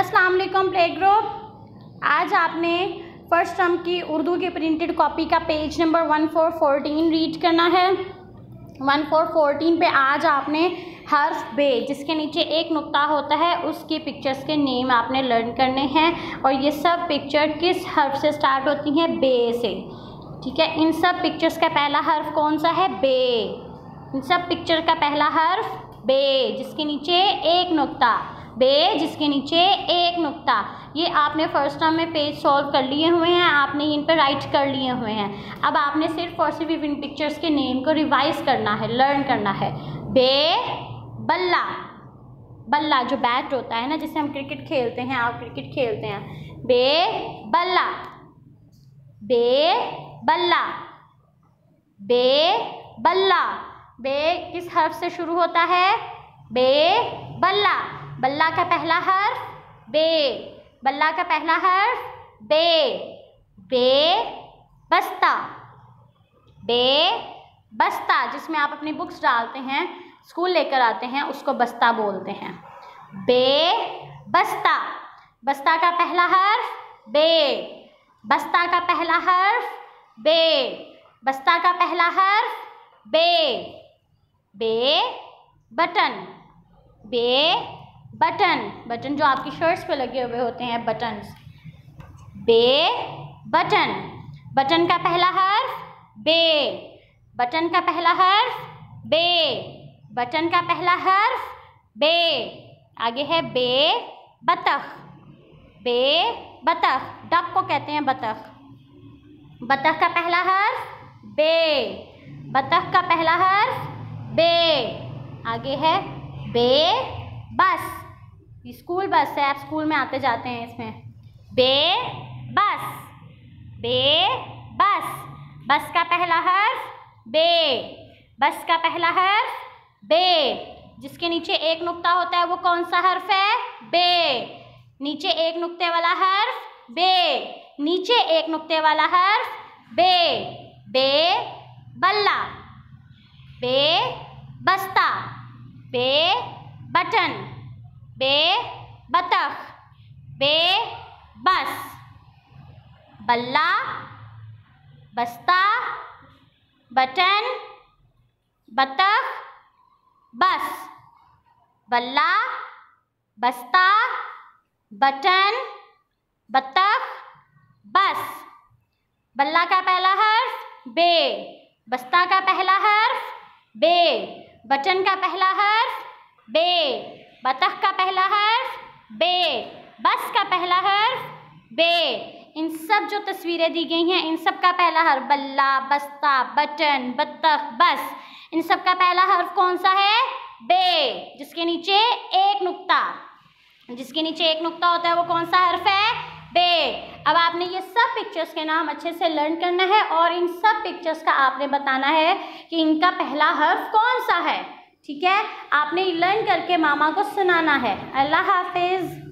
अस्सलाम वालेकुम play group. आज आपने फर्स्ट टर्म की उर्दू की प्रिंटेड कॉपी का पेज नंबर 1414 रीड करना है। 1414 पे आज आपने हर्फ बे जिसके नीचे एक नुक्ता होता है उसकी पिक्चर्स के नेम आपने लर्न करने हैं और ये सब पिक्चर किस हर्फ से स्टार्ट होती हैं? बे से। ठीक है, इन सब पिक्चर्स का पहला हर्फ कौन सा है? बे। इन सब पिक्चर का पहला हर्फ बे जिसके नीचे एक नुक्ता, बे जिसके नीचे एक नुक्ता। ये आपने फर्स्ट टर्म में पेज सॉल्व कर लिए हुए हैं, आपने इन पर राइट कर लिए हुए हैं। अब आपने सिर्फ और सिर्फ इन पिक्चर्स के नेम को रिवाइज करना है, लर्न करना है। बे बल्ला, बल्ला जो बैट होता है ना जिससे हम क्रिकेट खेलते हैं, आप क्रिकेट खेलते हैं। बे बल्ला, बे बल्ला, बे बल्ला। बे किस हर्फ से शुरू होता है? बे बल्ला। बल्ला का पहला हर्फ बे, बल्ला का पहला हर्फ बे। बे बस्ता, बे बस्ता जिसमें आप अपनी बुक्स डालते हैं, स्कूल लेकर आते हैं, उसको बस्ता बोलते हैं। बे बस्ता। बस्ता का पहला हर्फ बे, बस्ता का पहला हर्फ बे, बस्ता का पहला हर्फ बे। बे बटन, बे बटन, बटन जो आपकी शर्ट्स पे लगे हुए होते हैं, बटन्स। बे बटन। बटन का पहला हर्फ बे, बटन का पहला हर्फ बे, बटन का पहला हर्फ बे। आगे है बे बतख, बे बतख, डक को कहते हैं बतख। बतख का पहला हर्फ बे, बतख का पहला हर्फ बे। आगे है बे बस, ये स्कूल बस है, आप स्कूल में आते जाते हैं इसमें। बे बस, बे बस, बस का पहला हर्फ बे, बस का पहला हर्फ बे। जिसके नीचे एक नुक्ता होता है वो कौन सा हर्फ है? बे। नीचे एक नुक्ते वाला हर्फ बे, नीचे एक नुक्ते वाला हर्फ बे। बे बल्ला, बे बस्ता, बे बटन, बे बतख, बे बस। बल्ला, बस्ता, बटन, बतख, बस। बल्ला, बस्ता, बटन, बतख, बस। बल्ला का पहला हर्फ बे, बस्ता का पहला हर्फ बे, बटन का पहला हर्फ बे, बतख का पहला हर्फ बे, बस का पहला हर्फ बे। इन सब जो तस्वीरें दी गई हैं इन सब का पहला हर्फ बल्ला, बस्ता, बटन, बतख, बस, इन सब का पहला हर्फ कौन सा है? बे। जिसके नीचे एक नुक्ता, जिसके नीचे एक नुक्ता होता है वो कौन सा हर्फ है? बे। अब आपने ये सब पिक्चर्स के नाम अच्छे से लर्न करना है और इन सब पिक्चर्स का आपने बताना है कि इनका पहला हर्फ कौन सा है। ठीक है, आपने लर्न करके मामा को सुनाना है। अल्लाह हाफिज़।